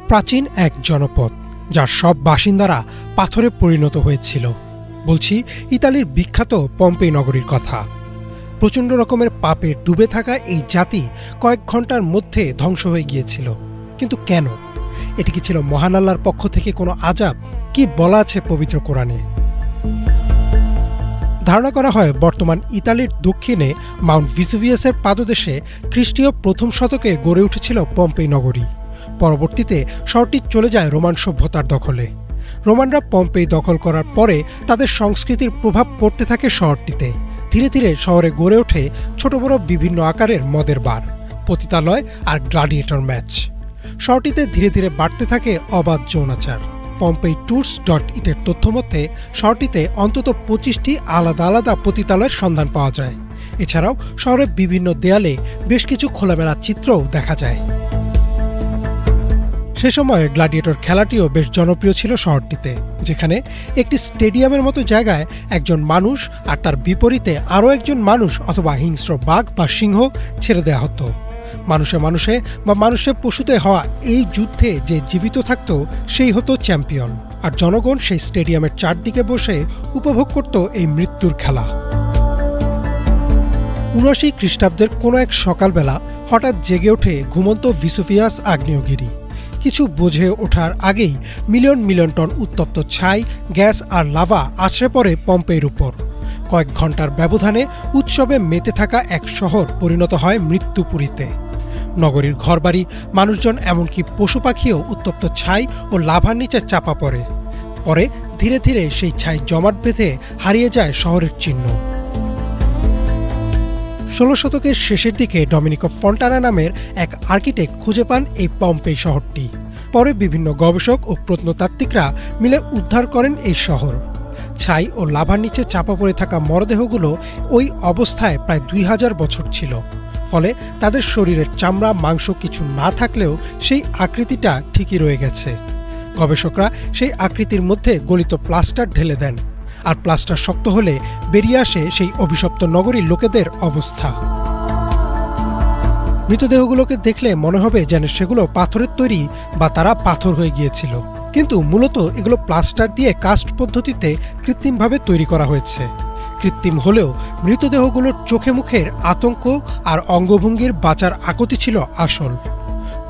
প্রাচীন এক জনপদ যার সব বাসিন্দারা পাথরে পরিণত হয়েছিল। বলছি ইতালির বিখ্যাত পম্পেই নগরীর কথা। প্রচণ্ড রকমের পাপে ডুবে থাকা এই জাতি কয়েক ঘন্টার মধ্যে ধ্বংস হয়ে গিয়েছিল। কিন্তু কেন? এটি কি ছিল মহান আল্লাহর পক্ষ থেকে কোনো আযাব? কি বলা আছে পবিত্র কোরআনে? ধারণা করা হয় বর্তমান ইতালির দক্ষিণে মাউন্ট ভিসুভিয়াসের পাদদেশে খ্রিস্টীয় প্রথম শতকে গড়ে উঠেছিল পম্পেই নগরী। পরবর্তীতে শহরটি চলে যায় রোমান সভ্যতার দখলে। রোমানরা পম্পেই দখল করার পরে তাদের সংস্কৃতির প্রভাব পড়তে থাকে শহরটিতে। ধীরে ধীরে শহরে গড়ে ওঠে ছোট বড় বিভিন্ন আকারের মদের বার, পতিতালয় আর গ্ল্যাডিয়েটর ম্যাচ। শহরটিতে ধীরে ধীরে বাড়তে থাকে অবাধ যৌনাচার। pompeitours.it এর তথ্যমতে শহরটিতে অন্তত 25টি আলাদা আলাদা পতিতালয়ের সন্ধান পাওয়া যায়। এছাড়াও শহরের বিভিন্ন দেয়ালে বেশ কিছু খোলামেলা চিত্রও দেখা যায়। সে সময় গ্ল্যাডিয়েটর খেলাটিও বেশ জনপ্রিয় ছিল শহরটিতে, যেখানে একটি স্টেডিয়ামের মতো জায়গায় একজন মানুষ আর তার বিপরীতে আরও একজন মানুষ অথবা হিংস্র বাঘ বা সিংহ ছেড়ে দেওয়া হতো। মানুষে মানুষে বা মানুষে পশুতে হওয়া এই যুদ্ধে যে জীবিত থাকত সেই হতো চ্যাম্পিয়ন, আর জনগণ সেই স্টেডিয়ামের চারদিকে বসে উপভোগ করত এই মৃত্যুর খেলা। ৭৯ খ্রিস্টাব্দের কোনো এক সকালবেলা হঠাৎ জেগে ওঠে ঘুমন্ত ভিসুভিয়াস আগ্নেয়গিরি। কিছু বোঝে ওঠার আগেই মিলিয়ন মিলিয়ন টন উত্তপ্ত ছাই, গ্যাস আর লাভা আছড়ে পড়ে পম্পেইর উপর। কয়েক ঘন্টার ব্যবধানে উৎসবে মেতে থাকা এক শহর পরিণত হয় মৃত্যুপুরীতে। নগরীর ঘরবাড়ি, মানুষজন, এমনকি পশু পাখিও উত্তপ্ত ছাই ও লাভার নিচে চাপা পড়ে। পরে ধীরে ধীরে সেই ছাই জমাট বেঁধে হারিয়ে যায় শহরের চিহ্ন। ১৬ শতকের শেষের দিকে ডমিনিকো ফন্টানা নামের এক আর্কিটেক্ট খুঁজে পান এই পম্পেই শহরটি। পরে বিভিন্ন গবেষক ও প্রত্নতাত্ত্বিকরা মিলে উদ্ধার করেন এই শহর। ছাই ও লাভার নিচে চাপা পড়ে থাকা মরদেহগুলো ওই অবস্থায় প্রায় ২০০০ বছর ছিল। ফলে তাদের শরীরের চামড়া, মাংস কিছু না থাকলেও সেই আকৃতিটা ঠিকই রয়ে গেছে। গবেষকরা সেই আকৃতির মধ্যে গলিত প্লাস্টার ঢেলে দেন, আর প্লাস্টার শক্ত হলে বেরিয়ে আসে সেই অভিশপ্ত নগরীর লোকেদের অবস্থা। মৃতদেহগুলোকে দেখলে মনে হবে যেন সেগুলো পাথরের তৈরি বা তারা পাথর হয়ে গিয়েছিল, কিন্তু মূলত এগুলো প্লাস্টার দিয়ে কাস্ট পদ্ধতিতে কৃত্রিমভাবে তৈরি করা হয়েছে। কৃত্রিম হলেও মৃতদেহগুলোর চোখে মুখের আতঙ্ক আর অঙ্গভঙ্গির বাঁচার আকুতি ছিল আসল।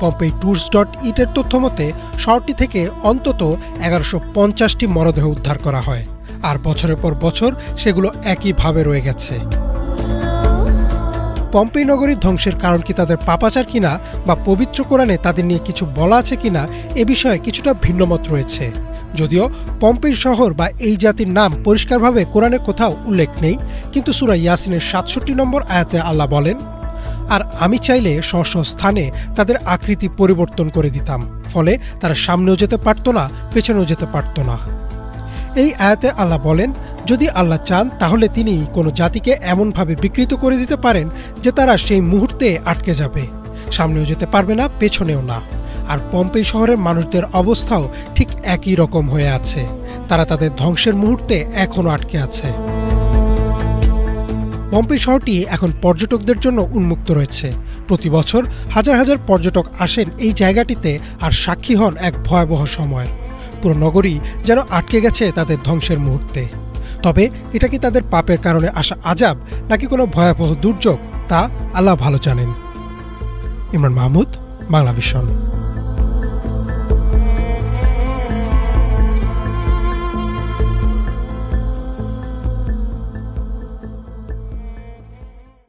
pompeitours.it এর তথ্যমতে শহরটি থেকে অন্তত ১১৫০টি মরদেহ উদ্ধার করা হয়, আর বছরের পর বছর সেগুলো একইভাবে রয়ে গেছে। পম্পেই নগরীর ধ্বংসের কারণ কি তাদের পাপাচার কিনা বা পবিত্র কোরআনে তাদের নিয়ে কিছু বলা আছে কিনা এ বিষয়ে কিছুটা ভিন্নমত রয়েছে। যদিও পম্পেই শহর বা এই জাতির নাম পরিষ্কারভাবে কোরআনে কোথাও উল্লেখ নেই, কিন্তু সূরা ইয়াসিনের ৬৭ নম্বর আয়াতে আল্লাহ বলেন, আর আমি চাইলে স্ব স্ব স্থানে তাদের আকৃতি পরিবর্তন করে দিতাম, ফলে তারা সামনেও যেতে পারত না, পেছনেও যেতে পারত না। এই আয়াতে আল্লাহ বলেন, যদি আল্লাহ চান তাহলে তিনি কোনো জাতিকে এমনভাবে বিকৃত করে দিতে পারেন যে তারা সেই মুহূর্তে আটকে যাবে, সামনেও যেতে পারবে না, পেছনেও না। আর পম্পেই শহরের মানুষদের অবস্থাও ঠিক একই রকম হয়ে আছে। তারা তাদের ধ্বংসের মুহূর্তে এখনও আটকে আছে। পম্পেই শহরটি এখন পর্যটকদের জন্য উন্মুক্ত রয়েছে। প্রতি বছর হাজার হাজার পর্যটক আসেন এই জায়গাটিতে আর সাক্ষী হন এক ভয়াবহ সময়ের। পুরো নগরী যেন আটকে গেছে তাদের ধ্বংসের মুহূর্তে। তবে এটা কি তাদের পাপের কারণে আসা আযাব নাকি কোনো ভয়াবহ দুর্যোগ, তা আল্লাহ ভালো জানেন। ইমরান মাহমুদ, বাংলা ভিশন।